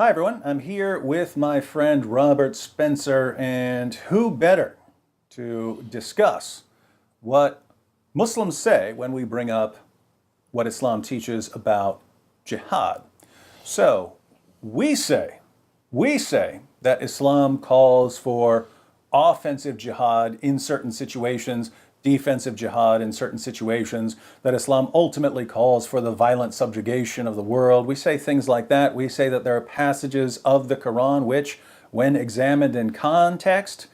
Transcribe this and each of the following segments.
Hi everyone, I'm here with my friend Robert Spencer, and who better to discuss what Muslims say when we bring up what Islam teaches about jihad. So, we say, we say that Islam calls for offensive jihad in certain situations, defensive jihad in certain situations, that Islam ultimately calls for the violent subjugation of the world. We say things like that. We say that there are passages of the Quran which, when examined in context,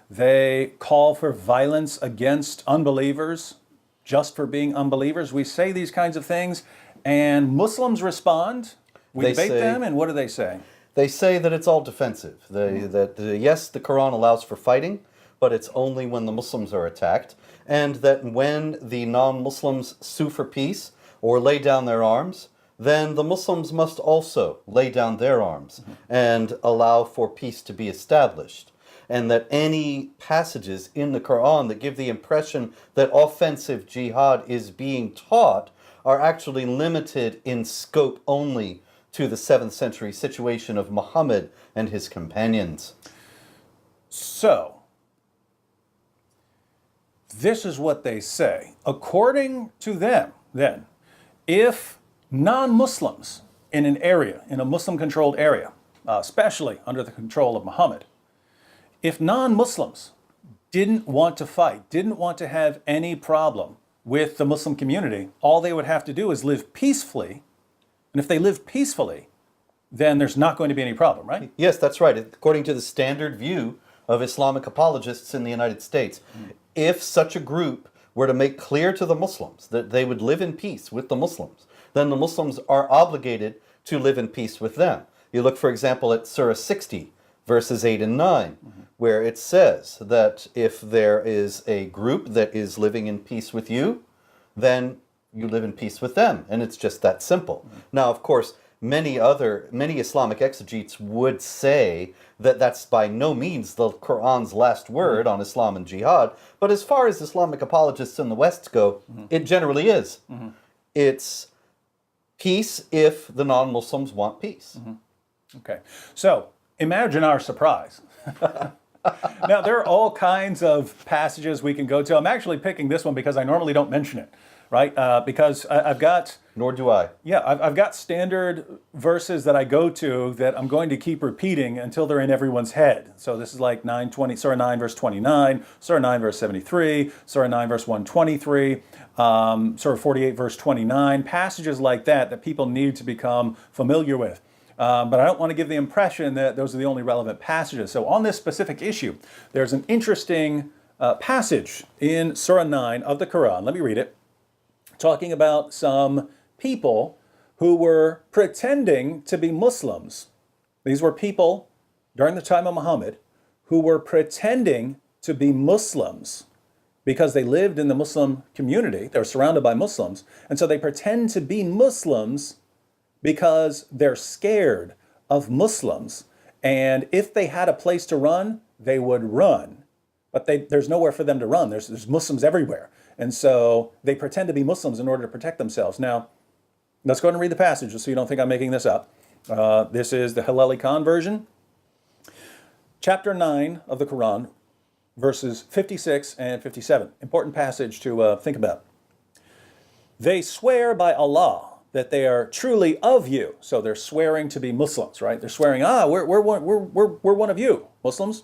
they call for violence against unbelievers just for being unbelievers. We say these kinds of things, and Muslims respond. We debate them, and what do they say? They say that it's all defensive. Yes, the Quran allows for fighting, but it's only when the Muslims are attacked, and that when the non-Muslims sue for peace or lay down their arms, then the Muslims must also lay down their arms and allow for peace to be established. And that any passages in the Quran that give the impression that offensive jihad is being taught are actually limited in scope only to the 7th century situation of Muhammad and his companions. So, this is what they say. According to them, then, if non-Muslims in an area, in a Muslim-controlled area, especially under the control of Muhammad, if non-Muslims didn't want to fight, didn't want to have any problem with the Muslim community, all they would have to do is live peacefully. And if they live peacefully, then there's not going to be any problem, right? Yes, that's right. According to the standard view of Islamic apologists in the United States, if such a group were to make clear to the Muslims that they would live in peace with the Muslims, then the Muslims are obligated to live in peace with them. You look, for example, at Surah 60, verses 8 and 9, where it says that if there is a group that is living in peace with you, then you live in peace with them. And it's just that simple. Now, of course, many Islamic exegetes would say that that's by no means the Quran's last word on Islam and jihad. But as far as Islamic apologists in the West go, it generally is. It's peace if the non-Muslims want peace. Okay, so imagine our surprise. Now, there are all kinds of passages we can go to. I'm actually picking this one because I normally don't mention it, right? Because I've got... Nor do I. Yeah, I've got standard verses that I go to that I'm going to keep repeating until they're in everyone's head. So this is like Surah 9, verse 29, Surah 9, verse 73, Surah 9, verse 123, Surah 48, verse 29, passages like that that people need to become familiar with. But I don't want to give the impression that those are the only relevant passages. So on this specific issue, there's an interesting passage in Surah 9 of the Quran. Let me read it. Talking about some people who were pretending to be Muslims. These were people during the time of Muhammad who were pretending to be Muslims because they lived in the Muslim community. They were surrounded by Muslims. And so they pretend to be Muslims because they're scared of Muslims. And if they had a place to run, they would run. But there's nowhere for them to run. There's Muslims everywhere. And so they pretend to be Muslims in order to protect themselves. Now, let's go ahead and read the passage just so you don't think I'm making this up. This is the Haleli Khan version. Chapter 9 of the Quran, verses 56 and 57. Important passage to think about. They swear by Allah that they are truly of you. So they're swearing to be Muslims, right? They're swearing, we're one of you, Muslims.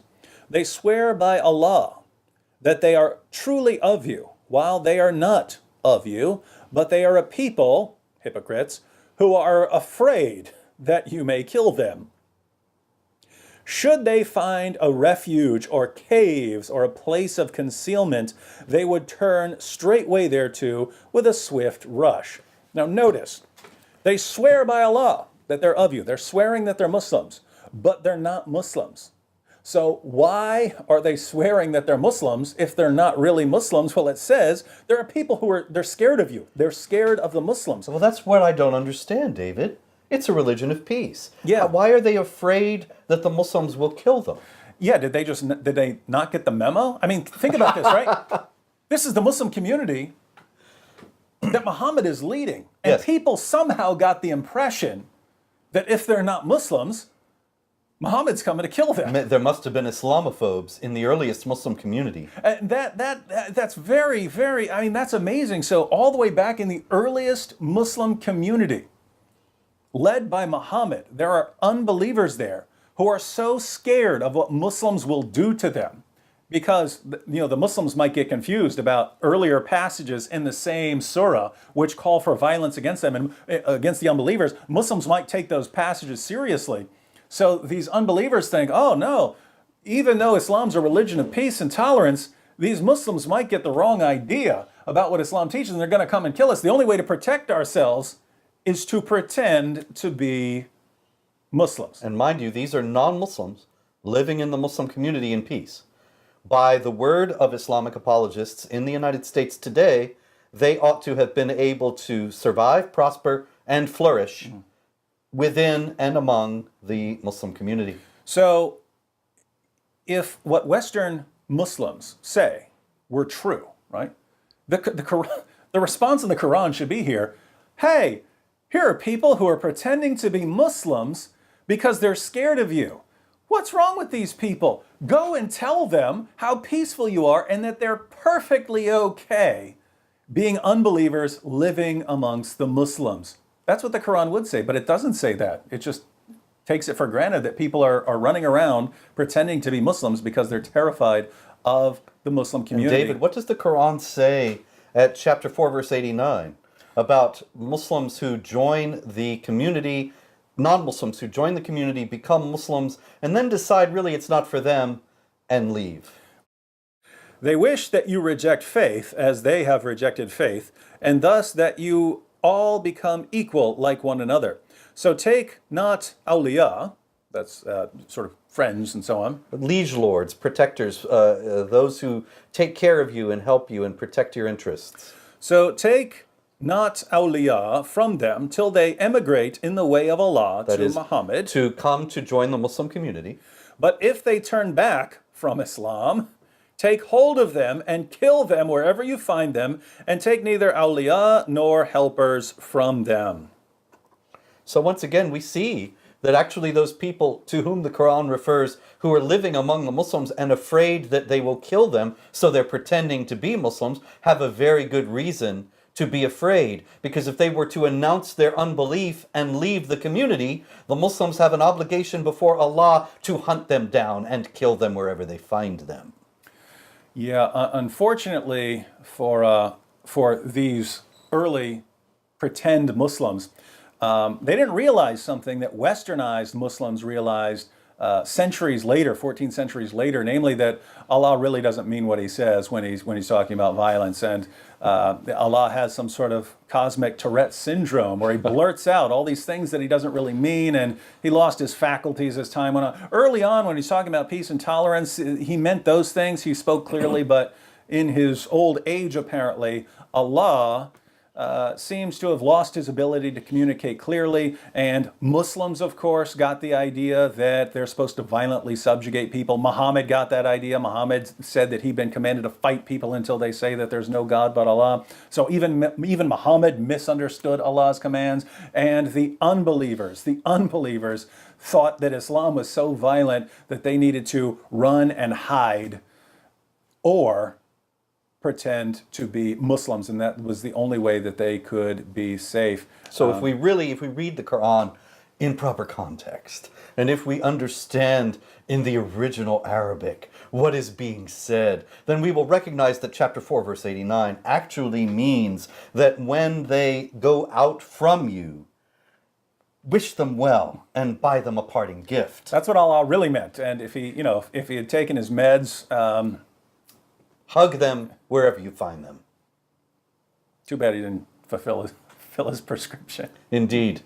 They swear by Allah that they are truly of you, while they are not of you, but they are a people, hypocrites, who are afraid that you may kill them. Should they find a refuge or caves or a place of concealment, they would turn straightway thereto with a swift rush. Now notice, they swear by Allah that they're of you. They're swearing that they're Muslims, but they're not Muslims. So why are they swearing that they're Muslims if they're not really Muslims? Well, it says there are people they're scared of you. They're scared of the Muslims. Well, that's what I don't understand, David. It's a religion of peace. Yeah. Why are they afraid that the Muslims will kill them? Yeah, did they not get the memo? I mean, think about this, right? This is the Muslim community that Muhammad is leading. And Yes. people somehow got the impression that if they're not Muslims, Muhammad's coming to kill them. There must have been Islamophobes in the earliest Muslim community. And that's very, very, I mean, that's amazing. So all the way back in the earliest Muslim community, led by Muhammad, there are unbelievers there who are so scared of what Muslims will do to them, because the Muslims might get confused about earlier passages in the same surah which call for violence against them and against the unbelievers. Muslims might take those passages seriously. So these unbelievers think, oh no, even though Islam's a religion of peace and tolerance, these Muslims might get the wrong idea about what Islam teaches and they're going to come and kill us. The only way to protect ourselves is to pretend to be Muslims. And mind you, these are non-Muslims living in the Muslim community in peace. By the word of Islamic apologists in the United States today, they ought to have been able to survive, prosper, and flourish within and among the Muslim community. So, if what Western Muslims say were true, right? The response in the Quran should be here, hey, here are people who are pretending to be Muslims because they're scared of you. What's wrong with these people? Go and tell them how peaceful you are and that they're perfectly okay being unbelievers living amongst the Muslims. That's what the Quran would say, but it doesn't say that. It just takes it for granted that people are running around pretending to be Muslims because they're terrified of the Muslim community. And David, what does the Quran say at chapter 4, verse 89 about Muslims who join the community, non-Muslims who join the community, become Muslims, and then decide really it's not for them and leave? They wish that you reject faith as they have rejected faith, and thus that you all become equal like one another. So take not awliya, that's sort of friends and so on. Liege lords, protectors, those who take care of you and help you and protect your interests. So take not awliya from them till they emigrate in the way of Allah That to is, Muhammad. to come to join the Muslim community. But if they turn back from Islam, take hold of them and kill them wherever you find them, and take neither awliya nor helpers from them. So once again, we see that actually those people to whom the Quran refers, who are living among the Muslims and afraid that they will kill them, so they're pretending to be Muslims, have a very good reason to be afraid. Because if they were to announce their unbelief and leave the community, the Muslims have an obligation before Allah to hunt them down and kill them wherever they find them. Yeah, unfortunately for these early pretend Muslims, they didn't realize something that westernized Muslims realized centuries later, 14 centuries later, namely that Allah really doesn't mean what he says when he's talking about violence, and Allah has some sort of cosmic Tourette syndrome where he blurts out all these things that he doesn't really mean, and he lost his faculties as time went on. Early on, when he's talking about peace and tolerance, he meant those things, he spoke clearly, but in his old age, apparently, Allah seems to have lost his ability to communicate clearly, and Muslims, of course, got the idea that they're supposed to violently subjugate people. Muhammad got that idea. Muhammad said that he'd been commanded to fight people until they say that there's no God but Allah. So even Muhammad misunderstood Allah's commands, and the unbelievers thought that Islam was so violent that they needed to run and hide or pretend to be Muslims, and that was the only way that they could be safe. So if we read the Quran in proper context, and if we understand in the original Arabic what is being said, then we will recognize that chapter 4, verse 89 actually means that when they go out from you, wish them well and buy them a parting gift. That's what Allah really meant. And if he had taken his meds, hug them wherever you find them. too bad he didn't fulfill his prescription. Indeed.